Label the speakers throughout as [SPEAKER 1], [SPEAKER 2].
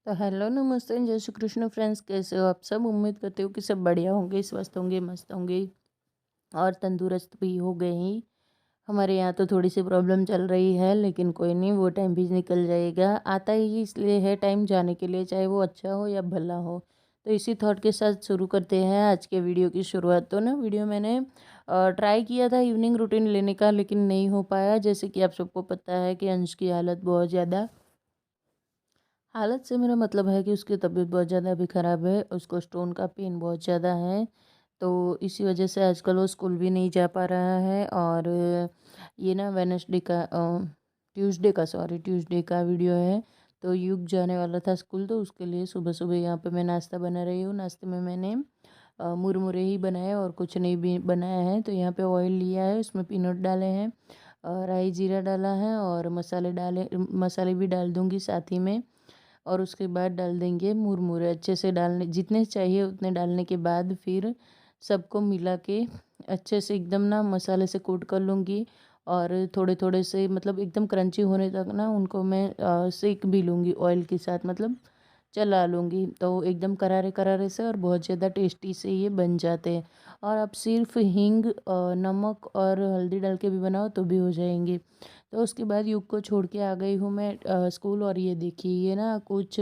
[SPEAKER 1] तो हेलो नमस्ते जय श्री कृष्ण फ्रेंड्स, कैसे हो आप सब। उम्मीद करते हो कि सब बढ़िया होंगे, स्वस्थ होंगे, मस्त होंगे और तंदुरुस्त भी हो गए ही। हमारे यहाँ तो थोड़ी सी प्रॉब्लम चल रही है, लेकिन कोई नहीं, वो टाइम भी निकल जाएगा। आता ही इसलिए है टाइम जाने के लिए, चाहे वो अच्छा हो या भला हो। तो इसी थॉट के साथ शुरू करते हैं आज के वीडियो की शुरुआत। तो ना वीडियो मैंने ट्राई किया था इवनिंग रूटीन लेने का, लेकिन नहीं हो पाया। जैसे कि आप सबको पता है कि अंश की हालत बहुत ज़्यादा, हालत से मेरा मतलब है कि उसकी तबीयत बहुत ज़्यादा अभी ख़राब है, उसको स्टोन का पेन बहुत ज़्यादा है। तो इसी वजह से आजकल वो स्कूल भी नहीं जा पा रहा है। और ये ना वेनसडे का ट्यूसडे का वीडियो है। तो युग जाने वाला था स्कूल, तो उसके लिए सुबह सुबह यहाँ पे मैं नाश्ता बना रही हूँ। नाश्ते में मैंने मुरमुरे ही बनाए और कुछ नहीं भी बनाया है। तो यहाँ पे ऑयल लिया है, उसमें पीनट डाले हैं, राई जीरा डाला है और मसाले भी डाल दूँगी साथ ही में। और उसके बाद डाल देंगे मुरमुरे, अच्छे से डालने जितने चाहिए उतने डालने के बाद फिर सबको मिला के अच्छे से एकदम ना मसाले से कोट कर लूँगी। और थोड़े थोड़े से मतलब एकदम क्रंची होने तक ना उनको मैं सेक भी लूँगी ऑयल के साथ, मतलब चला लूँगी। तो एकदम करारे करारे से और बहुत ज़्यादा टेस्टी से ये बन जाते हैं। और आप सिर्फ हींग, नमक और हल्दी डाल के भी बनाओ तो भी हो जाएंगे। तो उसके बाद युग को छोड़ के आ गई हूँ मैं स्कूल। और ये देखिए, ये ना कुछ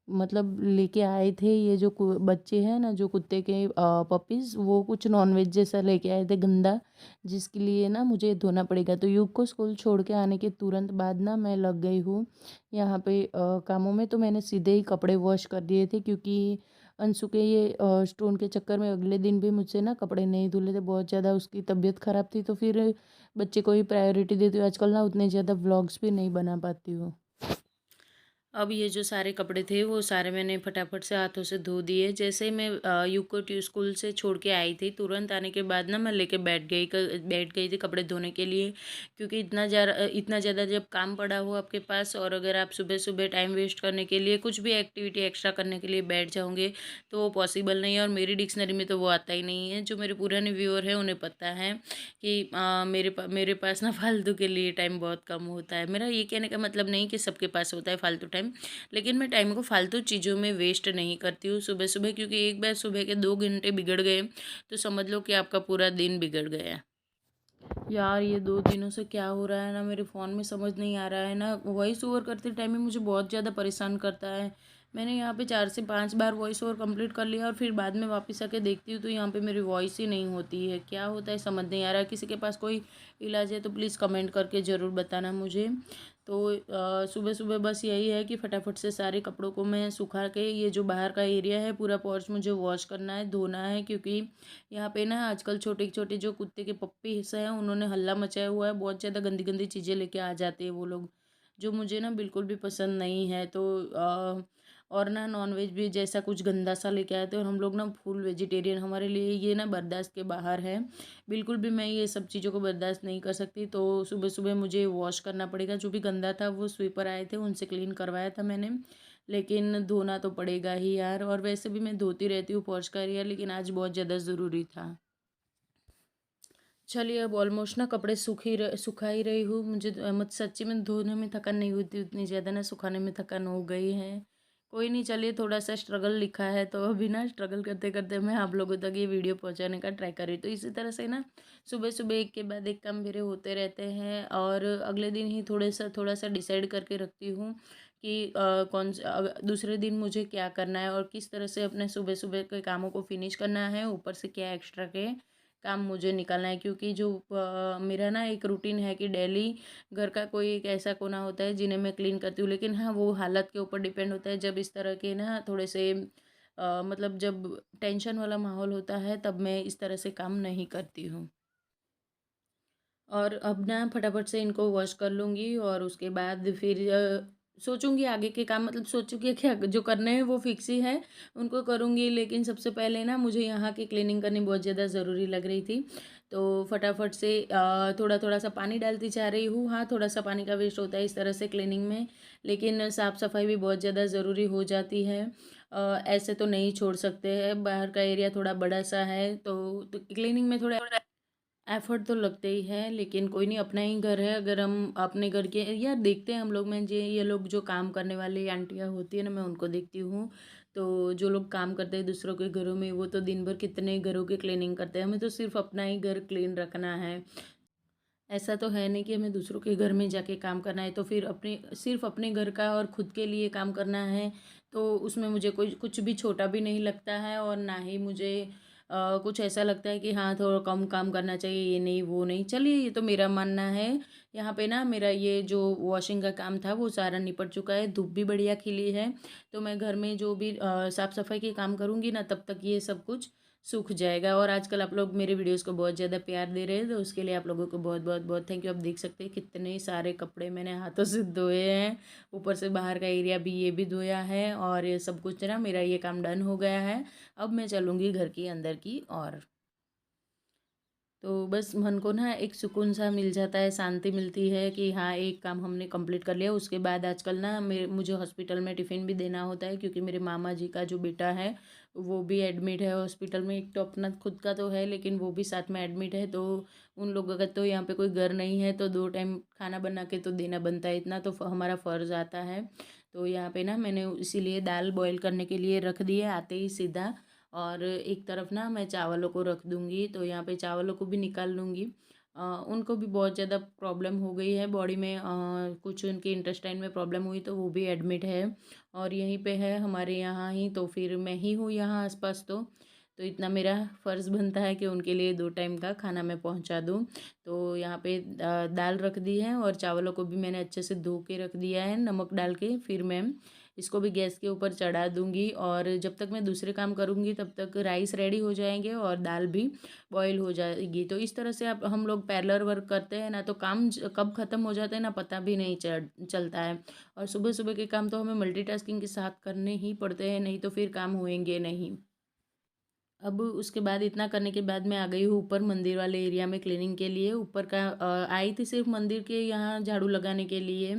[SPEAKER 1] मतलब लेके आए थे, ये जो बच्चे हैं ना, जो कुत्ते के पपीज़, वो कुछ नॉनवेज जैसा लेके आए थे गंदा, जिसके लिए ना मुझे धोना पड़ेगा। तो युग को स्कूल छोड़ के आने के तुरंत बाद ना मैं लग गई हूँ यहाँ पे कामों में। तो मैंने सीधे ही कपड़े वॉश कर दिए थे, क्योंकि अंशु के ये स्टोन के चक्कर में अगले दिन भी मुझसे ना कपड़े नहीं धुले थे। बहुत ज़्यादा उसकी तबीयत ख़राब थी, तो फिर बच्चे को ही प्रायोरिटी देती हूँ। आजकल ना उतने ज़्यादा व्लॉग्स भी नहीं बना पाती हूँ। अब ये जो सारे कपड़े थे वो सारे मैंने फटाफट से हाथों से धो दिए। जैसे ही मैं युग को स्कूल से छोड़ के आई थी, तुरंत आने के बाद ना मैं लेके बैठ गई थी कपड़े धोने के लिए। क्योंकि इतना ज़्यादा जब काम पड़ा हो आपके पास, और अगर आप सुबह सुबह टाइम वेस्ट करने के लिए कुछ भी एक्टिविटी एक्स्ट्रा करने के लिए बैठ जाओगे तो वो पॉसिबल नहीं है। और मेरी डिक्शनरी में तो वो आता ही नहीं है। जो मेरे पुराने व्यूअर हैं उन्हें पता है कि मेरे पास ना फालतू के लिए टाइम बहुत कम होता है। मेरा ये कहने का मतलब नहीं कि सबके पास होता है फालतू टाइम, लेकिन मैं टाइम को फालतू चीज़ों में वेस्ट नहीं करती हूँ सुबह सुबह। क्योंकि एक बार सुबह के 2 घंटे बिगड़ गए तो समझ लो कि आपका पूरा दिन बिगड़ गया। यार ये 2 दिनों से क्या हो रहा है ना, मेरे फ़ोन में समझ नहीं आ रहा है ना, वॉइस ओवर करते टाइम में मुझे बहुत ज़्यादा परेशान करता है। मैंने यहाँ पे 4 से 5 बार वॉइस ओवर कंप्लीट कर लिया और फिर बाद में वापस आके देखती हूँ तो यहाँ पे मेरी वॉइस ही नहीं होती है। क्या होता है समझ नहीं आ रहा है। किसी के पास कोई इलाज है तो प्लीज़ कमेंट करके ज़रूर बताना मुझे। तो सुबह सुबह बस यही है कि फटाफट से सारे कपड़ों को मैं सुखा के, ये जो बाहर का एरिया है पूरा पोर्च मुझे वॉश करना है, धोना है। क्योंकि यहाँ पे ना आजकल छोटे छोटे जो कुत्ते के पप्पीस हैं उन्होंने हल्ला मचाया हुआ है। बहुत ज़्यादा गंदी गंदी चीज़ें लेके आ जाते हैं वो लोग, जो मुझे ना बिल्कुल भी पसंद नहीं है। तो और ना नॉनवेज भी जैसा कुछ गंदा सा लेके आए थे। और हम लोग ना फुल वेजिटेरियन, हमारे लिए ये ना बर्दाश्त के बाहर है। बिल्कुल भी मैं ये सब चीज़ों को बर्दाश्त नहीं कर सकती। तो सुबह सुबह मुझे वॉश करना पड़ेगा। जो भी गंदा था वो स्वीपर आए थे उनसे क्लीन करवाया था मैंने, लेकिन धोना तो पड़ेगा ही यार। और वैसे भी मैं धोती रहती हूँ पोर्च का एरिया, लेकिन आज बहुत ज़्यादा ज़रूरी था। चलिए, अब ऑलमोस्ट ना कपड़े सुखा ही रही हूँ। मुझे मत सच्ची में धोने में थकान नहीं होती उतनी ज़्यादा ना, सुखाने में थकान हो गई है। कोई नहीं, चलिए, थोड़ा सा स्ट्रगल लिखा है तो अभी ना स्ट्रगल करते करते मैं आप लोगों तक ये वीडियो पहुंचाने का ट्राई कर रही हूँ। तो इसी तरह से ना सुबह सुबह एक के बाद एक काम मेरे होते रहते हैं। और अगले दिन ही थोड़ा सा डिसाइड करके रखती हूँ कि दूसरे दिन मुझे क्या करना है और किस तरह से अपने सुबह सुबह के कामों को फिनिश करना है, ऊपर से क्या एक्स्ट्रा के काम मुझे निकालना है। क्योंकि जो मेरा ना एक रूटीन है कि डेली घर का कोई एक ऐसा कोना होता है जिन्हें मैं क्लीन करती हूँ। लेकिन हाँ, वो हालत के ऊपर डिपेंड होता है। जब इस तरह के ना थोड़े से मतलब जब टेंशन वाला माहौल होता है तब मैं इस तरह से काम नहीं करती हूँ। और अब ना फटाफट से इनको वॉश कर लूँगी और उसके बाद फिर सोचूंगी आगे के काम, मतलब सोचूंगी कि जो करने हैं वो फिक्स ही है, उनको करूँगी। लेकिन सबसे पहले ना मुझे यहाँ की क्लीनिंग करनी बहुत ज़्यादा ज़रूरी लग रही थी। तो फटाफट से थोड़ा थोड़ा सा पानी डालती जा रही हूँ। हाँ, थोड़ा सा पानी का वेस्ट होता है इस तरह से क्लीनिंग में, लेकिन साफ़ सफाई भी बहुत ज़्यादा ज़रूरी हो जाती है। ऐसे तो नहीं छोड़ सकते हैं। बाहर का एरिया थोड़ा बड़ा सा है तो क्लीनिंग में थोड़ा एफ़र्ट तो लगते ही है, लेकिन कोई नहीं, अपना ही घर है। अगर हम अपने घर के यार देखते हैं हम लोग में जे ये लोग जो काम करने वाली आंटियाँ होती है ना, मैं उनको देखती हूँ। तो जो लोग काम करते हैं दूसरों के घरों में, वो तो दिन भर कितने घरों की क्लीनिंग करते हैं। हमें तो सिर्फ़ अपना ही घर क्लीन रखना है। ऐसा तो है नहीं कि हमें दूसरों के घर में जाके काम करना है, तो फिर अपने सिर्फ़ अपने घर का और खुद के लिए काम करना है, तो उसमें मुझे कोई कुछ भी छोटा भी नहीं लगता है, और ना ही मुझे कुछ ऐसा लगता है कि हाँ, थोड़ा कम काम करना चाहिए, ये नहीं, वो नहीं। चलिए, ये तो मेरा मानना है। यहाँ पे ना मेरा ये जो वॉशिंग का काम था, वो सारा निपट चुका है, धूप भी बढ़िया खिली है। तो मैं घर में जो भी साफ़-सफ़ाई के काम करूँगी ना, तब तक ये सब कुछ सूख जाएगा। और आजकल आप लोग मेरे वीडियोस को बहुत ज़्यादा प्यार दे रहे हैं, तो उसके लिए आप लोगों को बहुत बहुत बहुत थैंक यू। आप देख सकते हैं कितने सारे कपड़े मैंने हाथों से धोए हैं, ऊपर से बाहर का एरिया भी ये भी धोया है, और ये सब कुछ ना मेरा ये काम डन हो गया है। अब मैं चलूँगी घर की अंदर की ओर। तो बस मन को ना एक सुकून सा मिल जाता है, शांति मिलती है कि हाँ, एक काम हमने कंप्लीट कर लिया। उसके बाद आजकल ना मुझे हॉस्पिटल में टिफ़िन भी देना होता है, क्योंकि मेरे मामा जी का जो बेटा है वो भी एडमिट है हॉस्पिटल में। एक तो अपना खुद का तो है, लेकिन वो भी साथ में एडमिट है, तो उन लोगों का तो यहाँ पे कोई घर नहीं है, तो 2 टाइम खाना बना के तो देना बनता है, इतना तो हमारा फ़र्ज़ आता है। तो यहाँ पे ना मैंने इसीलिए दाल बॉयल करने के लिए रख दी है आते ही सीधा। और एक तरफ ना मैं चावलों को रख दूँगी, तो यहाँ पे चावलों को भी निकाल लूँगी। उनको भी बहुत ज़्यादा प्रॉब्लम हो गई है बॉडी में, कुछ उनके इंटेस्टाइन में प्रॉब्लम हुई, तो वो भी एडमिट है, और यहीं पे है हमारे यहाँ ही, तो फिर मैं ही हूँ यहाँ आसपास। तो इतना मेरा फ़र्ज़ बनता है कि उनके लिए 2 टाइम का खाना मैं पहुँचा दूँ। तो यहाँ पे दाल रख दी है, और चावलों को भी मैंने अच्छे से धो के रख दिया है नमक डाल के। फिर मैं इसको भी गैस के ऊपर चढ़ा दूँगी, और जब तक मैं दूसरे काम करूँगी तब तक राइस रेडी हो जाएँगे और दाल भी बॉईल हो जाएगी। तो इस तरह से आप हम लोग पैरेलल वर्क करते हैं ना, तो काम कब ख़त्म हो जाते हैं ना, पता भी नहीं चलता है। और सुबह-सुबह के काम तो हमें मल्टीटास्किंग के साथ करने ही पड़ते हैं, नहीं तो फिर काम होएँगे नहीं। अब उसके बाद इतना करने के बाद मैं आ गई हूँ ऊपर मंदिर वाले एरिया में क्लीनिंग के लिए। ऊपर का आई थी सिर्फ मंदिर के यहाँ झाड़ू लगाने के लिए,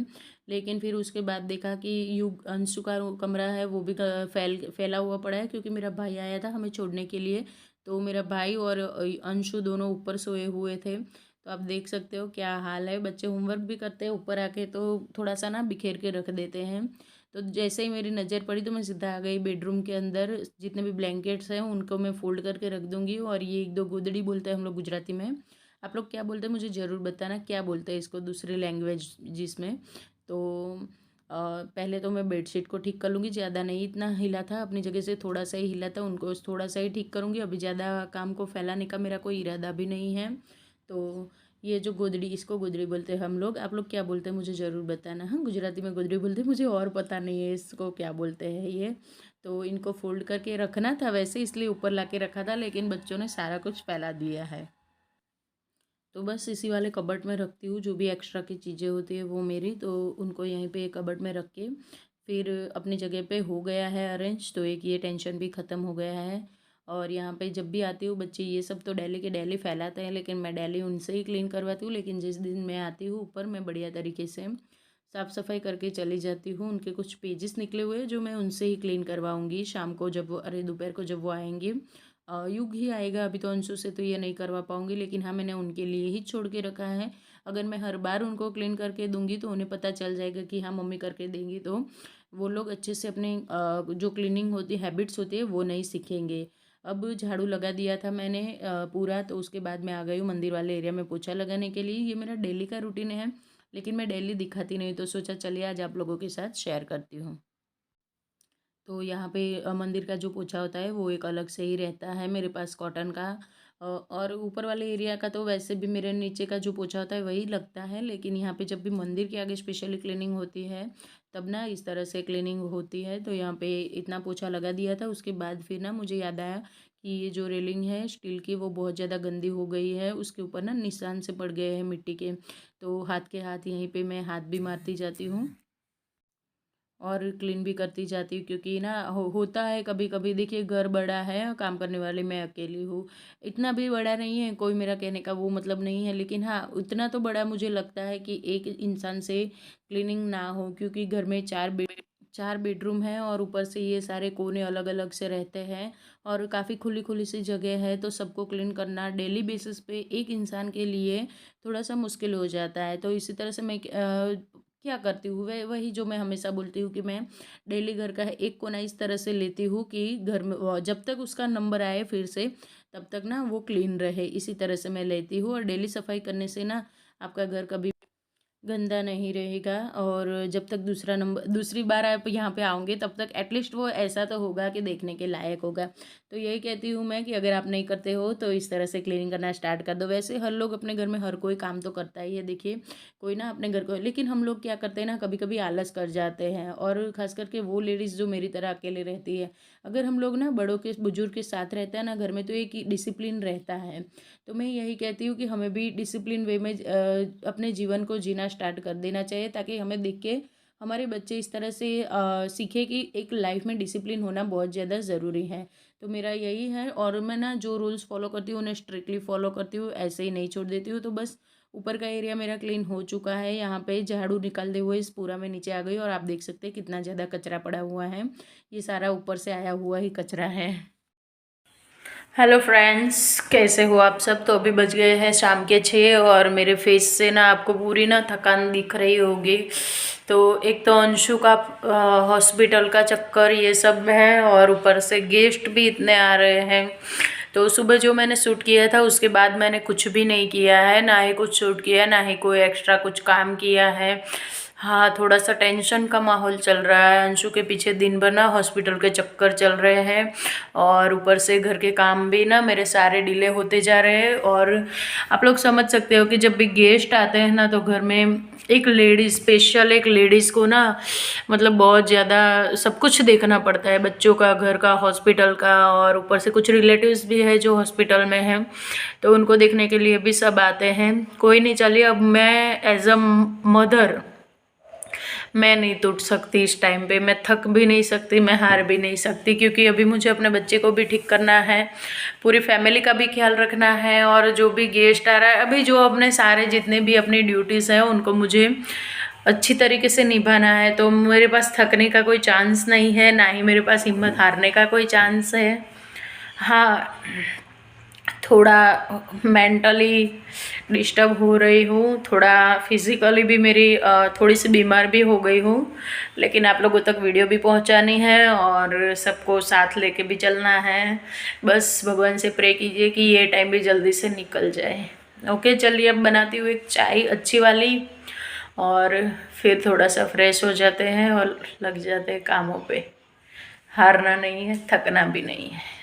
[SPEAKER 1] लेकिन फिर उसके बाद देखा कि अंशु का कमरा है वो भी फैला हुआ पड़ा है, क्योंकि मेरा भाई आया था हमें छोड़ने के लिए। तो मेरा भाई और अंशु दोनों ऊपर सोए हुए थे। तो आप देख सकते हो क्या हाल है। बच्चे होमवर्क भी करते हैं ऊपर आके, तो थोड़ा सा ना बिखेर के रख देते हैं। तो जैसे ही मेरी नज़र पड़ी तो मैं सीधा आ गई बेडरूम के अंदर। जितने भी ब्लैंकेट्स हैं उनको मैं फ़ोल्ड करके रख दूँगी, और ये 1-2 गोदड़ी बोलते हैं हम लोग गुजराती में। आप लोग क्या बोलते हैं मुझे ज़रूर बताना, क्या बोलते हैं इसको दूसरी लैंग्वेज जिसमें। तो पहले तो मैं बेडशीट को ठीक कर लूँगी, ज़्यादा नहीं इतना हिला था, अपनी जगह से थोड़ा सा ही हिला था, उनको थोड़ा सा ही ठीक करूँगी। अभी ज़्यादा काम को फैलाने का मेरा कोई इरादा भी नहीं है। तो ये जो गोदड़ी, इसको गोदड़ी बोलते हैं हम लोग। आप लोग क्या बोलते हैं मुझे ज़रूर बताना। हाँ, गुजराती में गोदड़ी बोलते हैं, मुझे और पता नहीं है इसको क्या बोलते हैं ये। तो इनको फ़ोल्ड करके रखना था वैसे, इसलिए ऊपर ला के रखा था, लेकिन बच्चों ने सारा कुछ फैला दिया है। तो बस इसी वाले कबर्ड में रखती हूँ, जो भी एक्स्ट्रा की चीज़ें होती है वो मेरी, तो उनको यहीं पे कबर्ड में रख के फिर अपनी जगह पे हो गया है अरेंज। तो एक ये टेंशन भी ख़त्म हो गया है। और यहाँ पे जब भी आती हूँ बच्चे ये सब तो डेली के डेली फैलाते हैं, लेकिन मैं डेली उनसे ही क्लीन करवाती हूँ। लेकिन जिस दिन मैं आती हूँ ऊपर, मैं बढ़िया तरीके से साफ़ सफाई करके चली जाती हूँ। उनके कुछ पेजेस निकले हुए हैं जो मैं उनसे ही क्लीन करवाऊँगी शाम को, जब वो दोपहर को जब वो आएंगे। युग ही आएगा, अभी तो अंशु से तो ये नहीं करवा पाऊँगी, लेकिन हाँ, मैंने उनके लिए ही छोड़ के रखा है। अगर मैं हर बार उनको क्लीन करके दूँगी तो उन्हें पता चल जाएगा कि हाँ, मम्मी करके देंगी, तो वो लोग अच्छे से अपने जो क्लीनिंग होती हैबिट्स होती है वो नहीं सीखेंगे। अब झाड़ू लगा दिया था मैंने पूरा, तो उसके बाद मैं आ गई हूँ मंदिर वाले एरिया में पोछा लगाने के लिए। ये मेरा डेली का रूटीन है, लेकिन मैं डेली दिखाती नहीं, तो सोचा चलिए आज आप लोगों के साथ शेयर करती हूँ। तो यहाँ पे मंदिर का जो पोछा होता है वो एक अलग से ही रहता है मेरे पास कॉटन का। और ऊपर वाले एरिया का तो वैसे भी मेरे नीचे का जो पोछा होता है वही लगता है, लेकिन यहाँ पे जब भी मंदिर के आगे स्पेशली क्लीनिंग होती है तब ना इस तरह से क्लीनिंग होती है। तो यहाँ पे इतना पोछा लगा दिया था, उसके बाद फिर ना मुझे याद आया कि ये जो रेलिंग है स्टील की वो बहुत ज़्यादा गंदी हो गई है, उसके ऊपर ना निशान से पड़ गए हैं मिट्टी के। तो हाथ के हाथ यहीं पे मैं हाथ भी मारती जाती हूँ और क्लीन भी करती जाती हूँ, क्योंकि ना होता है कभी कभी। देखिए, घर बड़ा है और काम करने वाली मैं अकेली हूँ। इतना भी बड़ा नहीं है, कोई मेरा कहने का वो मतलब नहीं है, लेकिन हाँ, उतना तो बड़ा मुझे लगता है कि एक इंसान से क्लीनिंग ना हो, क्योंकि घर में 4 बेडरूम है और ऊपर से ये सारे कोने अलग अलग से रहते हैं और काफ़ी खुली खुली सी जगह है, तो सबको क्लीन करना डेली बेसिस पे एक इंसान के लिए थोड़ा सा मुश्किल हो जाता है। तो इसी तरह से मैं क्या करती हूँ, वही जो मैं हमेशा बोलती हूँ कि मैं डेली घर का एक कोना इस तरह से लेती हूँ कि घर में जब तक उसका नंबर आए फिर से तब तक ना वो क्लीन रहे, इसी तरह से मैं लेती हूँ। और डेली सफाई करने से ना आपका घर कभी गंदा नहीं रहेगा और जब तक दूसरी बार आप यहाँ पे आओगे तब तक एटलीस्ट वो ऐसा तो होगा कि देखने के लायक होगा। तो यही कहती हूँ मैं कि अगर आप नहीं करते हो तो इस तरह से क्लीनिंग करना स्टार्ट कर दो। वैसे हर लोग अपने घर में हर कोई काम तो करता ही है, देखिए कोई ना अपने घर को, लेकिन हम लोग क्या करते हैं ना, कभी कभी आलस कर जाते हैं और खास करके वो लेडीज़ जो मेरी तरह अकेले रहती है। अगर हम लोग ना बड़ों के बुजुर्ग के साथ रहते हैं ना घर में तो एक डिसिप्लिन रहता है। तो मैं यही कहती हूँ कि हमें भी डिसिप्लिन वे में अपने जीवन को जीना स्टार्ट कर देना चाहिए, ताकि हमें देख के हमारे बच्चे इस तरह से सीखे कि एक लाइफ में डिसिप्लिन होना बहुत ज़्यादा ज़रूरी है। तो मेरा यही है और मैं ना जो रूल्स फॉलो करती हूँ उन्हें स्ट्रिक्टली फॉलो करती हूँ, ऐसे ही नहीं छोड़ देती हूँ। तो बस ऊपर का एरिया मेरा क्लीन हो चुका है, यहाँ पे झाड़ू निकालते हुए इस पूरा में नीचे आ गई और आप देख सकते हैं कितना ज़्यादा कचरा पड़ा हुआ है। ये सारा ऊपर से आया हुआ ही कचरा है। हेलो फ्रेंड्स, कैसे हो आप सब। तो अभी बज गए हैं शाम के 6 और मेरे फेस से ना आपको पूरी ना थकान दिख रही होगी। तो एक तो अंशु का हॉस्पिटल का चक्कर ये सब है और ऊपर से गेस्ट भी इतने आ रहे हैं। तो सुबह जो मैंने शूट किया था उसके बाद मैंने कुछ भी नहीं किया है, ना ही कुछ शूट किया, ना ही कोई एक्स्ट्रा कुछ काम किया है। हाँ, थोड़ा सा टेंशन का माहौल चल रहा है। अंशु के पीछे दिन भर ना हॉस्पिटल के चक्कर चल रहे हैं और ऊपर से घर के काम भी ना मेरे सारे डिले होते जा रहे हैं। और आप लोग समझ सकते हो कि जब भी गेस्ट आते हैं ना तो घर में एक लेडीज़, स्पेशल एक लेडीज़ को ना मतलब बहुत ज़्यादा सब कुछ देखना पड़ता है, बच्चों का, घर का, हॉस्पिटल का, और ऊपर से कुछ रिलेटिव्स भी है जो हॉस्पिटल में हैं तो उनको देखने के लिए भी सब आते हैं। कोई नहीं, चलिए अब मैं एज अ मदर मैं नहीं टूट सकती इस टाइम पे, मैं थक भी नहीं सकती, मैं हार भी नहीं सकती, क्योंकि अभी मुझे अपने बच्चे को भी ठीक करना है, पूरी फैमिली का भी ख्याल रखना है और जो भी गेस्ट आ रहा है, अभी जो अपने सारे जितने भी अपनी ड्यूटीज़ हैं उनको मुझे अच्छी तरीके से निभाना है। तो मेरे पास थकने का कोई चांस नहीं है, ना ही मेरे पास हिम्मत हारने का कोई चांस है। हाँ, थोड़ा मेंटली डिस्टर्ब हो रही हूँ, थोड़ा फिज़िकली भी मेरी थोड़ी सी बीमार भी हो गई हूँ, लेकिन आप लोगों तक वीडियो भी पहुँचानी है और सबको साथ लेके भी चलना है। बस भगवान से प्रे कीजिए कि ये टाइम भी जल्दी से निकल जाए। ओके, चलिए अब बनाती हूँ एक चाय अच्छी वाली और फिर थोड़ा सा फ्रेश हो जाते हैं और लग जाते हैं कामों पे। हारना नहीं है, थकना भी नहीं है।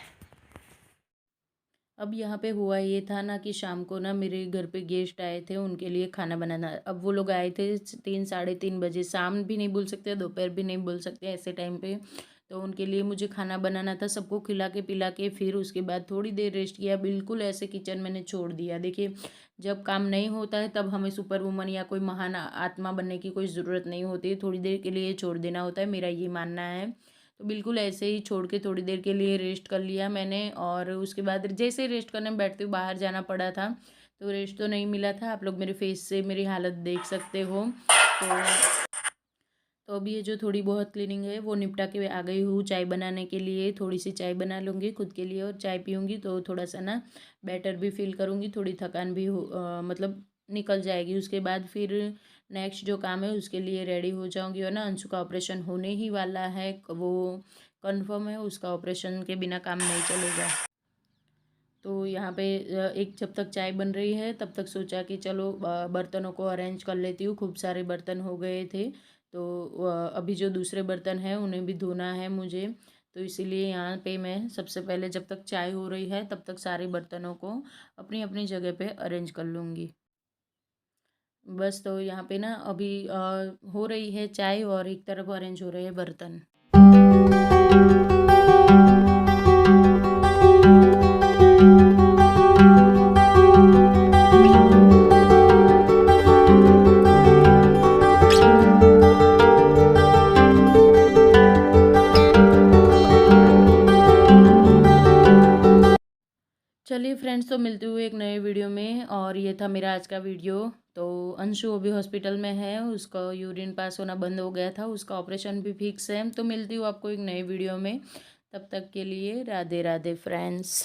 [SPEAKER 1] अब यहाँ पे हुआ ये था ना कि शाम को ना मेरे घर पे गेस्ट आए थे, उनके लिए खाना बनाना। अब वो लोग आए थे 3 साढ़े 3 बजे, शाम भी नहीं बोल सकते, दोपहर भी नहीं बोल सकते ऐसे टाइम पे। तो उनके लिए मुझे खाना बनाना था, सबको खिला के पिला के फिर उसके बाद थोड़ी देर रेस्ट किया। बिल्कुल ऐसे किचन मैंने छोड़ दिया। देखिए, जब काम नहीं होता है तब हमें सुपर वुमन या कोई महान आत्मा बनने की कोई ज़रूरत नहीं होती, थोड़ी देर के लिए छोड़ देना होता है, मेरा ये मानना है। तो बिल्कुल ऐसे ही छोड़ के थोड़ी देर के लिए रेस्ट कर लिया मैंने और उसके बाद जैसे ही रेस्ट करने में बैठती हूँ, बाहर जाना पड़ा था तो रेस्ट तो नहीं मिला था। आप लोग मेरे फेस से मेरी हालत देख सकते हो। तो अभी ये जो थोड़ी बहुत क्लीनिंग है वो निपटा के आ गई हूँ चाय बनाने के लिए। थोड़ी सी चाय बना लूँगी खुद के लिए और चाय पीऊँगी तो थोड़ा सा ना बेटर भी फील करूँगी, थोड़ी थकान भी मतलब निकल जाएगी। उसके बाद फिर नेक्स्ट जो काम है उसके लिए रेडी हो जाऊँगी। और ना अंशु का ऑपरेशन होने ही वाला है, वो कंफर्म है, उसका ऑपरेशन के बिना काम नहीं चलेगा। तो यहाँ पे एक जब तक चाय बन रही है तब तक सोचा कि चलो बर्तनों को अरेंज कर लेती हूँ। खूब सारे बर्तन हो गए थे तो अभी जो दूसरे बर्तन हैं उन्हें भी धोना है मुझे। तो इसीलिए यहाँ पे मैं सबसे पहले जब तक चाय हो रही है तब तक सारे बर्तनों को अपनी अपनी जगह पे अरेंज कर लूँगी। बस तो यहाँ पे ना अभी हो रही है चाय और एक तरफ अरेंज हो रहे हैं बर्तन। चलिए फ्रेंड्स, तो मिलते हुए एक नए वीडियो में। और ये था मेरा आज का वीडियो। तो अंशु अभी हॉस्पिटल में है, उसका यूरिन पास होना बंद हो गया था, उसका ऑपरेशन भी फिक्स है। तो मिलती हूँ आपको एक नई वीडियो में, तब तक के लिए राधे राधे फ्रेंड्स।